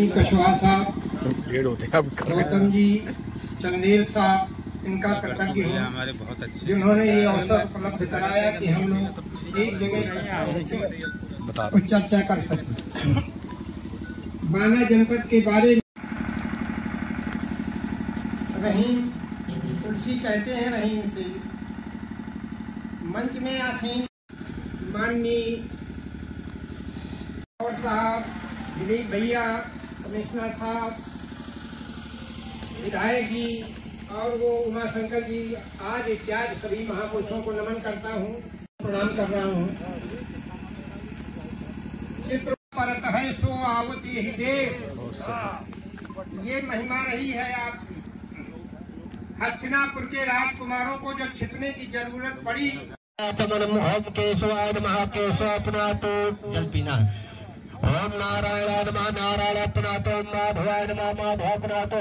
कशवाहा साहब, गौतम जी, चंदेल साहब, इनका कृतज्ञ हूँ जिन्होंने ये अवसर उपलब्ध कराया कि हम लोग एक जगह चर्चा कर सकें। बाना जनपद के बारे में रहीम तुलसी कहते हैं रहीम से। मंच में आसीन माननीय और साहब, दिलीप भैया, कमिश्नर साहब, विधायक जी और वो उमाशंकर जी, आज इत्यादि सभी महापुरुषों को नमन करता हूँ, प्रणाम कर रहा हूँ। चित्र परत है सो आवत यही देश, ये महिमा रही है आपकी। हस्तिनापुर के राजकुमारों को जब छिपने की जरूरत पड़ी, जल पीना है। ओम नारायण नमः नारायण अपनातो, माधवाय नमः माधव अपनातो,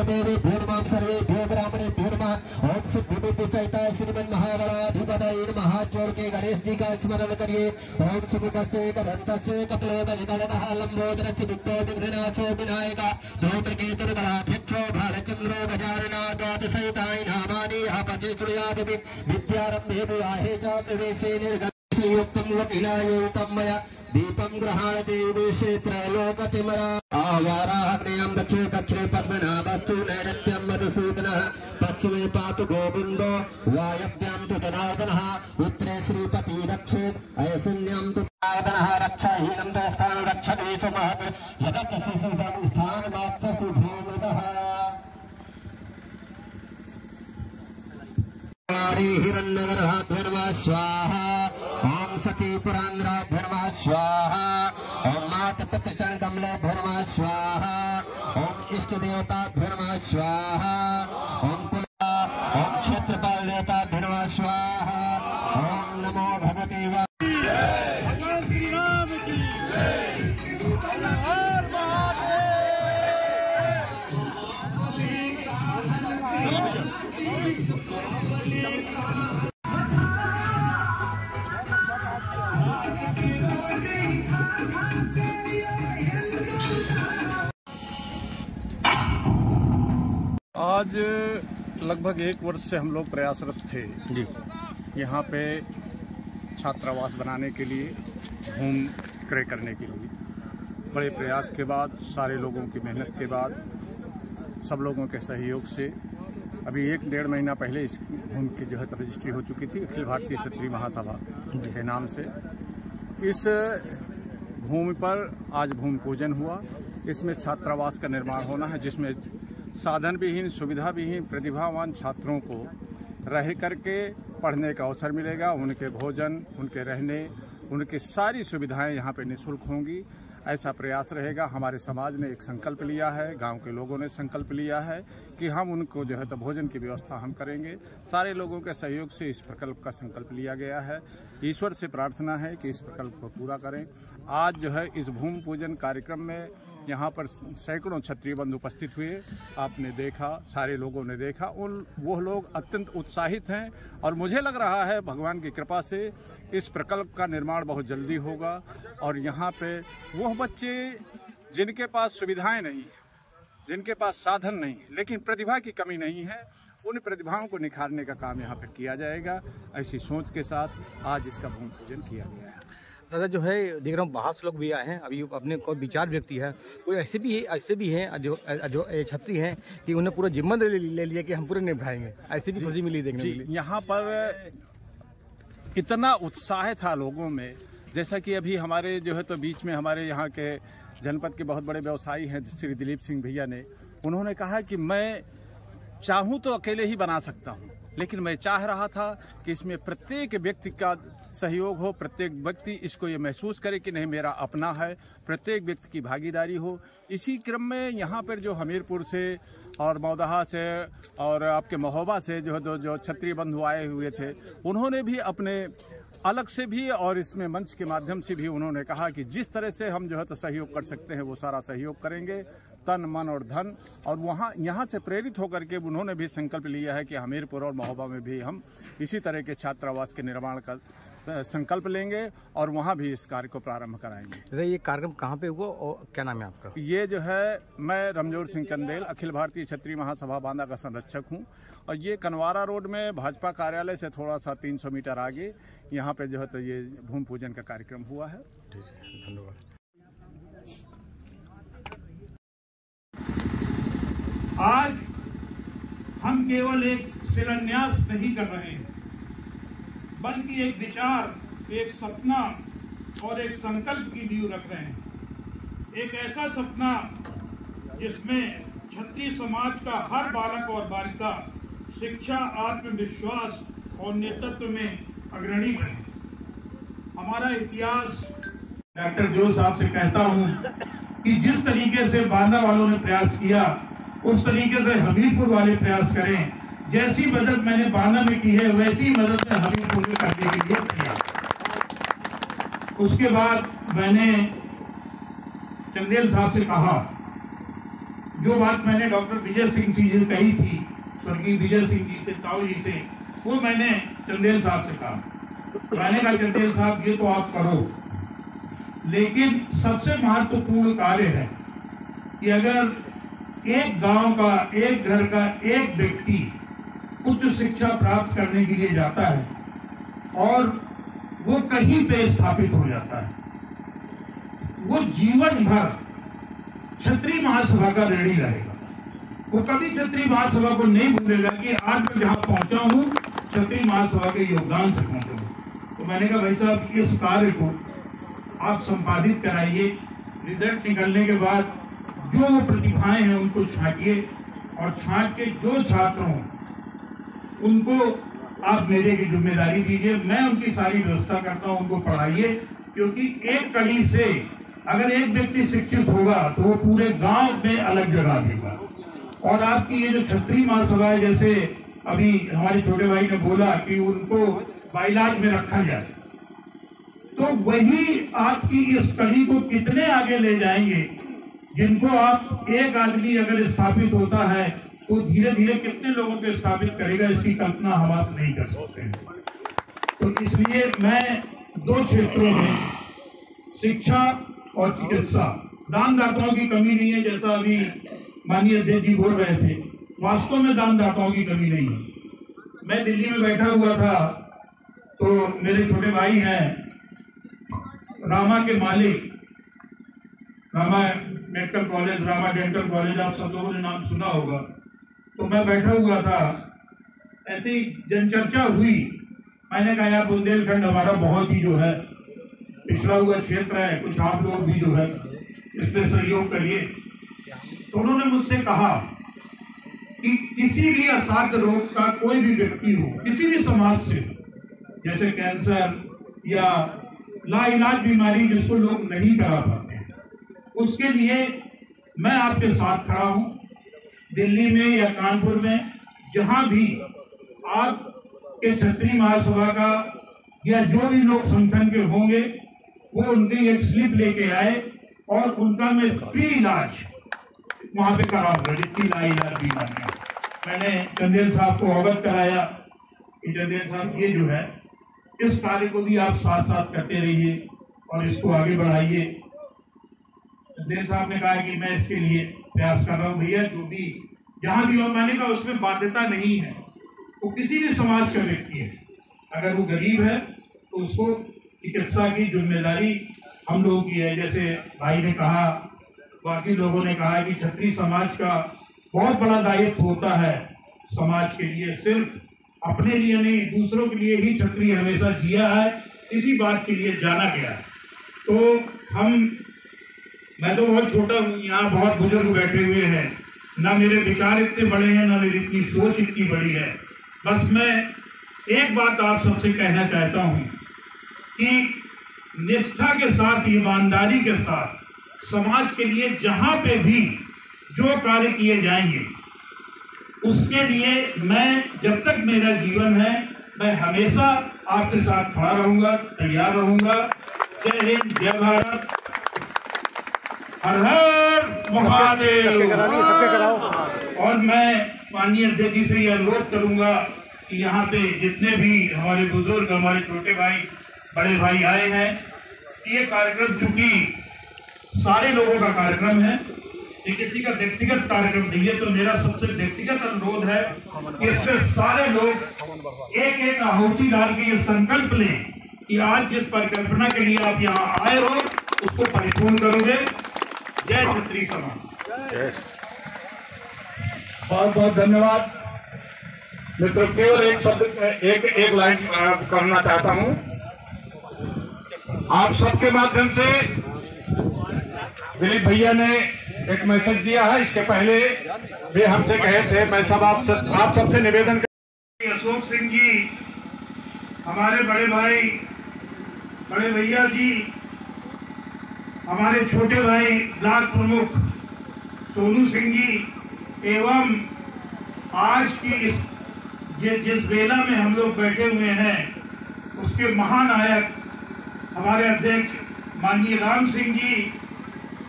देवी भूर्मां सर्वे भूर् ब्राह्मणे भूर्मा। ओम सिद्धिबुद्धि सहिता श्रीमन महागणाधिपतये नमः। हाथ जोड़ के गणेश जी का स्मरण करिए। ओम सुमुखस्य कदन्तस्य कपिलोदधिगणः लंबोदरस्य विघ्नो विघ्ननाशो विनायका धूम्रकेतुर्गणाध्यक्षो भालचन्द्रो गजानना द्वादशयुतानि नामानि यः पचे श्रुयादपि विद्यारम्भे विवाहे च प्रवेशे निर्गमे संयुक्तं वकिलायुक्तं मया दीपं गृहाणते क्षेत्र लोकतिमरा आवाराग्नेयं दक्षिणे दक्षिणे पद्मनाभस्तु नैऋत्यं मधुसूदनः पश्चिमे पातु गोविन्दो वायव्यां तु जनार्दनः उत्तरे श्रीपति रक्षेत् ऐशन्यं तु जनार्दनः रक्षाहीनं तु स्थानं रक्षतीषु महत् यदक्षसिद्धं स्थानमात्रसु भूमृतः हिरण्यगर्भाभ्यो स्वाहा। ओम सचीपुरांध्राभ्यो स्वाहा। ओम मातपितृचरण कमलेभ्यो स्वाहा। ओम इष्ट देवताभ्यो स्वाहा। ओम क्षेत्रपाल देवताभ्यो स्वाहा। ओम नमो भगवते आज लगभग 1 वर्ष से हम लोग प्रयासरत थे यहाँ पे छात्रावास बनाने के लिए, भूमि क्रय करने के लिए। बड़े प्रयास के बाद, सारे लोगों की मेहनत के बाद, सब लोगों के सहयोग से अभी 1-1.5 महीना पहले इस भूमि की जो है रजिस्ट्री हो चुकी थी अखिल भारतीय क्षत्रिय महासभा के नाम से। इस भूमि पर आज भूमि पूजन हुआ। इसमें छात्रावास का निर्माण होना है, जिसमें साधन विहीन, सुविधा विहीन प्रतिभावान छात्रों को रह करके पढ़ने का अवसर मिलेगा। उनके भोजन, उनके रहने, उनकी सारी सुविधाएं यहाँ पे निःशुल्क होंगी, ऐसा प्रयास रहेगा। हमारे समाज ने एक संकल्प लिया है, गांव के लोगों ने संकल्प लिया है कि हम उनको जो है तो भोजन की व्यवस्था हम करेंगे। सारे लोगों के सहयोग से इस प्रकल्प का संकल्प लिया गया है। ईश्वर से प्रार्थना है कि इस प्रकल्प को पूरा करें। आज जो है इस भूमि पूजन कार्यक्रम में यहाँ पर सैकड़ों क्षत्रिय बंधु उपस्थित हुए। आपने देखा, सारे लोगों ने देखा, वो लोग अत्यंत उत्साहित हैं और मुझे लग रहा है भगवान की कृपा से इस प्रकल्प का निर्माण बहुत जल्दी होगा। और यहाँ पे वो बच्चे जिनके पास सुविधाएं नहीं, जिनके पास साधन नहीं, लेकिन प्रतिभा की कमी नहीं है, उन प्रतिभाओं को निखारने का काम यहाँ पे किया जाएगा। ऐसी सोच के साथ आज इसका भूमि पूजन किया गया है। दादा जो है देख रहा हूँ बाहर से लोग भी आए हैं। अभी अपने कोई विचार व्यक्ति है, कोई ऐसे भी हैं जो छत्री हैं कि उन्हें पूरा जिम्मा ले लिया कि हम पूरे निभाएंगे। ऐसी भी खुशी मिली देखने को। यहाँ पर इतना उत्साह था लोगों में, जैसा कि अभी हमारे जो है तो बीच में हमारे यहाँ के जनपद के बहुत बड़े व्यवसायी हैं श्री दिलीप सिंह भैया ने, उन्होंने कहा कि मैं चाहूँ तो अकेले ही बना सकता हूँ, लेकिन मैं चाह रहा था कि इसमें प्रत्येक व्यक्ति का सहयोग हो, प्रत्येक व्यक्ति इसको ये महसूस करे कि नहीं मेरा अपना है, प्रत्येक व्यक्ति की भागीदारी हो। इसी क्रम में यहाँ पर जो हमीरपुर से और मौदहा से और आपके महोबा से जो क्षत्रिय बंधु आए हुए थे, उन्होंने भी अपने अलग से भी और इसमें मंच के माध्यम से भी उन्होंने कहा कि जिस तरह से हम जो है तो सहयोग कर सकते हैं वो सारा सहयोग करेंगे, तन मन और धन। और यहाँ से प्रेरित होकर के उन्होंने भी संकल्प लिया है कि हमीरपुर और महोबा में भी हम इसी तरह के छात्रावास के निर्माण का संकल्प लेंगे और वहाँ भी इस कार्य को प्रारंभ कराएंगे। ये कार्यक्रम कहाँ पे हुआ और क्या नाम है आपका? ये जो है, मैं रमजोर सिंह चंदेल, अखिल भारतीय क्षत्रिय महासभा बांदा का संरक्षक हूँ और ये कनवारा रोड में भाजपा कार्यालय से थोड़ा सा 300 मीटर आगे यहाँ पे जो है तो ये भूमि पूजन का कार्यक्रम हुआ है। ठीक है, धन्यवाद। आज हम केवल एक शिलान्यास नहीं कर रहे हैं, बल्कि एक विचार, एक सपना और एक संकल्प की नींव रख रहे हैं। एक ऐसा सपना जिसमें क्षत्रिय समाज का हर बालक और बालिका शिक्षा, आत्मविश्वास और नेतृत्व में अग्रणी बने। हमारा इतिहास, डॉक्टर जोश साहब से कहता हूं कि जिस तरीके से बांदा वालों ने प्रयास किया, उस तरीके से हमीरपुर वाले प्रयास करें। जैसी मदद मैंने बांदा में की है, वैसी मदद मैं हमीरपुर में करने के लिए किया। उसके बाद मैंने चंदेल साहब से कहा, जो बात मैंने डॉक्टर विजय सिंह जी से कही थी, स्वर्गीय विजय सिंह जी से, ताऊ जी से, वो मैंने चंदेल साहब से कहा। मैंने कहा, चंदेल साहब ये तो आप करो, लेकिन सबसे महत्वपूर्ण कार्य है कि अगर एक गांव का, एक घर का एक व्यक्ति उच्च शिक्षा प्राप्त करने के लिए जाता है और वो कहीं पे स्थापित हो जाता है, वो जीवन भर क्षत्रिय महासभा का ऋणी रहेगा। वो कभी क्षत्रिय महासभा को नहीं भूलेगा कि आज मैं जहां पहुंचा हूं, क्षत्रिय महासभा के योगदान से पहुंचा हूं। तो मैंने कहा, भाई साहब, इस कार्य को आप संपादित कराइए। रिजल्ट निकलने के बाद जो वो प्रतिभाएं हैं उनको छांटिए और छांट के जो छात्र हों उनको आप मेरे की जिम्मेदारी दीजिए। मैं उनकी सारी व्यवस्था करता हूं, उनको पढ़ाइए, क्योंकि एक कड़ी से अगर एक व्यक्ति शिक्षित होगा तो वो पूरे गांव में अलग जगह देगा। और आपकी ये जो क्षत्रिय महासभा है, जैसे अभी हमारे छोटे भाई ने बोला कि उनको बाइलाज में रखा जाए, तो वही आपकी इस कड़ी को कितने आगे ले जाएंगे, जिनको आप एक आदमी अगर स्थापित होता है तो धीरे धीरे कितने लोगों को स्थापित करेगा, इसकी कल्पना हम आप नहीं कर सकते हैं। तो इसलिए मैं दो क्षेत्रों में, शिक्षा और चिकित्सा, दानदाताओं की कमी नहीं है, जैसा अभी माननीय अध्यक्ष जी बोल रहे थे, वास्तव में दानदाताओं की कमी नहीं है। मैं दिल्ली में बैठा हुआ था तो मेरे छोटे भाई हैं, रामा के मालिक, Rama medical college, Rama dental college, आप सब लोगों ने नाम सुना होगा। तो मैं बैठा हुआ था, ऐसी जनचर्चा हुई। मैंने कहा, यार बुंदेलखंड हमारा बहुत ही जो है पिछड़ा हुआ क्षेत्र है, कुछ आप लोग भी जो है इसमें सहयोग करिए। तो उन्होंने मुझसे कहा कि किसी भी असाध्य रोग का कोई भी व्यक्ति हो, किसी भी समाज से, जैसे कैंसर या लाइलाज बीमारी जिसको लोग नहीं करा पाते, उसके लिए मैं आपके साथ खड़ा हूं। दिल्ली में या कानपुर में जहां भी आपके क्षत्रिय महासभा का या जो भी लोग संगठन के होंगे, वो उनकी एक स्लिप लेके आए और उनका मैं फ्री इलाज वहां पे कराऊंगा, जितनी लाइलाज बीमारियां। मैंने चंदेल साहब को अवगत कराया कि चंदेल साहब, ये जो है इस कार्य को भी आप साथ साथ करते रहिए और इसको आगे बढ़ाइए। चंदेल साहब ने कहा कि मैं इसके लिए प्रयास कर रहा हूँ। भैया, जो भी जहां भी हो, मैंने कहा उसमें बाध्यता नहीं है, वो किसी भी समाज का व्यक्ति है, अगर वो गरीब है तो उसको चिकित्सा की जिम्मेदारी हम लोगों की है। जैसे भाई ने कहा, बाकी लोगों ने कहा कि क्षत्रिय समाज का बहुत बड़ा दायित्व होता है समाज के लिए, सिर्फ अपने लिए नहीं, दूसरों के लिए ही क्षत्रिय हमेशा जिया है, इसी बात के लिए जाना गया है। तो मैं तो बहुत छोटा हूँ, यहाँ बहुत बुजुर्ग बैठे हुए हैं, ना मेरे विचार इतने बड़े हैं, ना मेरी इतनी सोच इतनी बड़ी है। बस मैं एक बात आप सबसे कहना चाहता हूँ कि निष्ठा के साथ, ईमानदारी के साथ समाज के लिए जहाँ पे भी जो कार्य किए जाएंगे, उसके लिए मैं, जब तक मेरा जीवन है, मैं हमेशा आपके साथ खड़ा रहूंगा, तैयार रहूंगा। जय हिंद, जय भारत, हर हर महादेव। और मैं माननीय अध्यक्ष जी से यह अनुरोध करूंगा कि यहाँ पे जितने भी हमारे बुजुर्ग, हमारे छोटे भाई बड़े भाई आए हैं। ये कार्यक्रम चूंकि सारे लोगों का कार्यक्रम है, ये किसी का व्यक्तिगत कार्यक्रम नहीं है, तो मेरा सबसे व्यक्तिगत अनुरोध है कि इससे सारे लोग एक एक आहुति डाल के ये संकल्प लें कि आज जिस परिकल्पना के लिए आप यहाँ आए हो उसको परिपूर्ण करोगे। जय क्षत्रिय समाज। बहुत बहुत धन्यवाद मित्रों। केवल एक शब्द एक लाइन करना चाहता हूं आप सबके माध्यम से। दिलीप भैया ने एक मैसेज दिया है, इसके पहले वे हमसे कहे थे। मैं सब आप सबसे निवेदन कर अशोक सिंह जी, हमारे बड़े भाई बड़े भैया जी, हमारे छोटे भाई ब्लॉक प्रमुख सोनू सिंह जी, एवं आज की जिस बेला में हम लोग बैठे हुए हैं उसके महानायक हमारे अध्यक्ष माननीय राम सिंह जी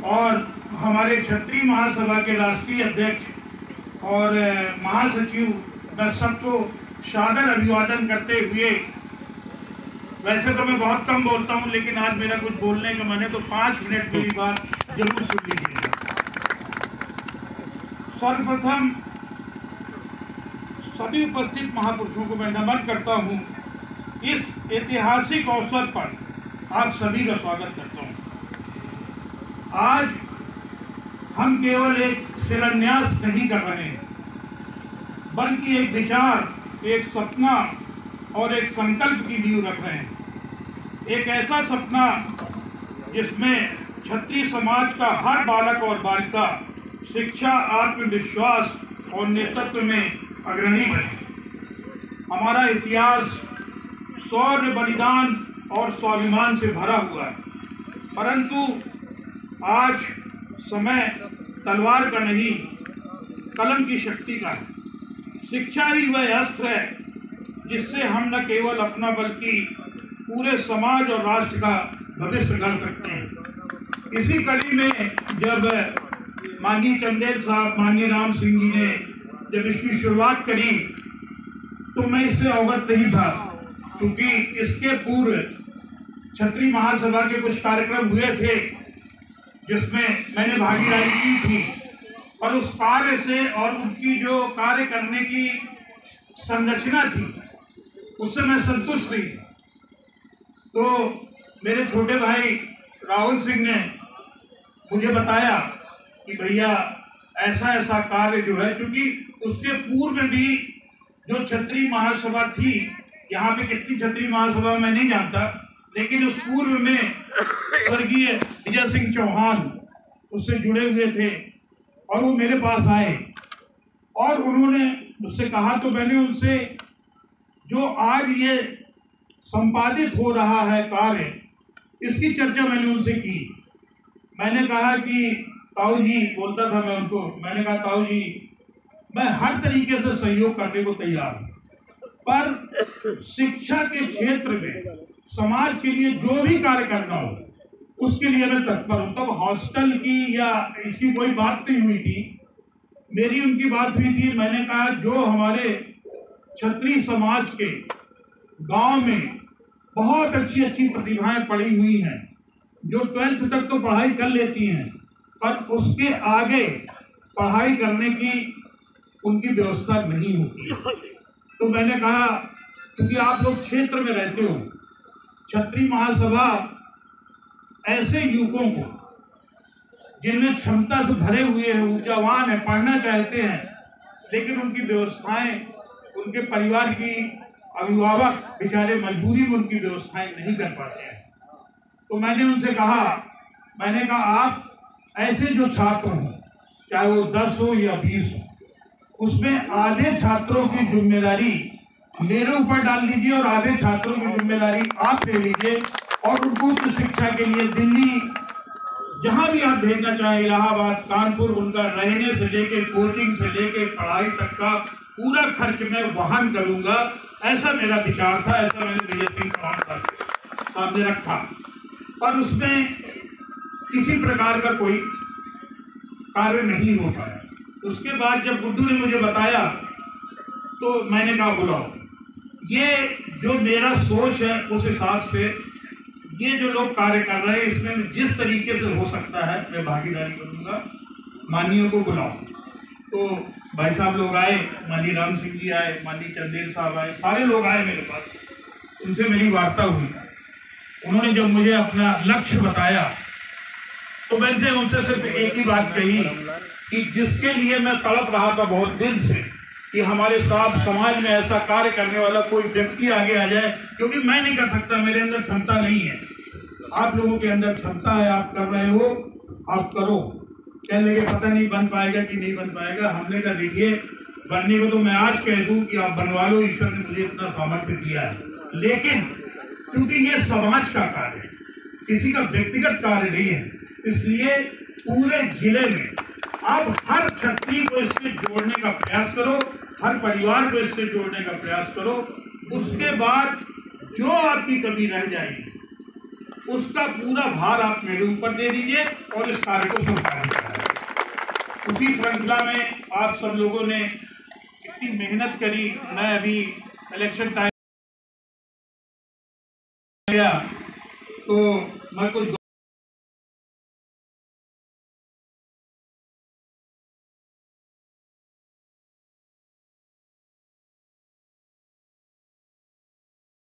और हमारे क्षत्रिय महासभा के राष्ट्रीय अध्यक्ष और महासचिव, मैं सबको सादर अभिवादन करते हुए, वैसे तो मैं बहुत कम बोलता हूं लेकिन आज मेरा कुछ बोलने का मन है तो 5 मिनट मेरी बात जरूर सुन लीजिएगा। सर्वप्रथम सभी उपस्थित महापुरुषों को मैं नमन करता हूं। इस ऐतिहासिक अवसर पर आप सभी का स्वागत करता हूं। आज हम केवल एक शिलान्यास नहीं कर रहे हैं, बल्कि एक विचार, एक सपना और एक संकल्प की नींव रख रहे हैं। एक ऐसा सपना जिसमें क्षत्रिय समाज का हर बालक और बालिका शिक्षा, आत्मविश्वास और नेतृत्व में अग्रणी बने। हमारा इतिहास शौर्य, बलिदान और स्वाभिमान से भरा हुआ है, परंतु आज समय तलवार का नहीं, कलम की शक्ति का है। शिक्षा ही वह अस्त्र है जिससे हम न केवल अपना बल्कि पूरे समाज और राष्ट्र का भविष्य गढ़ सकते हैं। इसी कड़ी में जब माननीय चंदेल साहब, माननीय राम सिंह जी ने जब इसकी शुरुआत करी तो मैं इससे अवगत नहीं था, क्योंकि इसके पूर्व क्षत्रिय महासभा के कुछ कार्यक्रम हुए थे जिसमें मैंने भागीदारी की थी, और उस कार्य से और उनकी जो कार्य करने की संरचना थी उससे मैं संतुष्ट नहीं थी। तो मेरे छोटे भाई राहुल सिंह ने मुझे बताया कि भैया ऐसा ऐसा कार्य जो है, क्योंकि उसके पूर्व में भी जो क्षत्रिय महासभा थी, यहाँ पे कितनी क्षत्रिय महासभा मैं नहीं जानता, लेकिन उस पूर्व में स्वर्गीय विजय सिंह चौहान उससे जुड़े हुए थे और वो मेरे पास आए और उन्होंने मुझसे कहा, तो मैंने उनसे जो आज ये संपादित हो रहा है कार्य, इसकी चर्चा मैंने उनसे की। मैंने कहा कि ताऊ जी, बोलता था मैं उनको, मैंने कहा ताऊ जी मैं हर तरीके से सहयोग करने को तैयार हूँ, पर शिक्षा के क्षेत्र में समाज के लिए जो भी कार्य करना हो उसके लिए मैं तत्पर हूँ। तब हॉस्टल की या इसकी कोई बात नहीं हुई थी, मेरी उनकी बात हुई थी। मैंने कहा जो हमारे क्षत्रिय समाज के गांव में बहुत अच्छी अच्छी प्रतिभाएं पड़ी हुई हैं, जो 12th तक तो पढ़ाई कर लेती हैं, पर उसके आगे पढ़ाई करने की उनकी व्यवस्था नहीं होती। तो मैंने कहा, क्योंकि आप लोग क्षेत्र में रहते हो, क्षत्रिय महासभा ऐसे युवकों को जिनमें क्षमता से भरे हुए हैं, ऊर्जावान है, पढ़ना चाहते हैं, लेकिन उनकी व्यवस्थाएं, उनके परिवार की अभिभावक बेचारे मजबूरी में उनकी व्यवस्थाएं नहीं कर पाते हैं। तो मैंने उनसे कहा, मैंने कहा आप ऐसे जो छात्र हों, चाहे वो 10 हो या 20 हो, उसमें आधे छात्रों की जिम्मेदारी मेरे ऊपर डाल दीजिए और आधे छात्रों की जिम्मेदारी आप ले लीजिए और उनको उच्च शिक्षा के लिए दिल्ली, जहां भी आप भेजना चाहें, इलाहाबाद, कानपुर, उनका रहने से लेके कोचिंग से लेके पढ़ाई तक का पूरा खर्च मैं वहन करूंगा। ऐसा मेरा विचार था, ऐसा मैंने विजय सिंह चौहान सामने रखा, पर उसमें किसी प्रकार का कोई कार्य नहीं हो पाया। उसके बाद जब गुड्डू ने मुझे बताया तो मैंने कहा बुलाओ, ये जो मेरा सोच है उस हिसाब से ये जो लोग कार्य कर रहे हैं इसमें जिस तरीके से हो सकता है मैं भागीदारी करूंगा। माननीयों को बुलाओ। तो भाई साहब लोग आए, माननीय राम सिंह जी आए, माननीय चंदेल साहब आए, सारे लोग आए मेरे पास, उनसे मेरी वार्ता हुई। उन्होंने जब मुझे अपना लक्ष्य बताया तो मैंने उनसे सिर्फ एक ही बात कही कि जिसके लिए मैं तड़प रहा था बहुत दिन से कि हमारे साथ समाज में ऐसा कार्य करने वाला कोई व्यक्ति आगे आ जाए, क्योंकि मैं नहीं कर सकता, मेरे अंदर क्षमता नहीं है। आप लोगों के अंदर क्षमता है, आप कर रहे हो, आप करो। कहने लगे पता नहीं बन पाएगा कि नहीं बन पाएगा। हमने कहा देखिए, बनने को तो मैं आज कह दूं कि आप बनवा लो, ईश्वर ने मुझे इतना सामर्थ्य दिया है, लेकिन क्योंकि ये समाज का कार्य है, किसी का व्यक्तिगत कार्य नहीं है, इसलिए पूरे जिले में आप हर क्षत्रिय को इससे जोड़ने का प्रयास करो, हर परिवार को इससे जोड़ने का प्रयास करो। उसके बाद जो आपकी कमी रह जाएगी उसका पूरा भार आप मेरे ऊपर दे दीजिए और इस कार्य को संपादित करें। उसी श्रृंखला में आप सब लोगों ने इतनी मेहनत करी। मैं अभी इलेक्शन टाइम गया तो मैं कुछ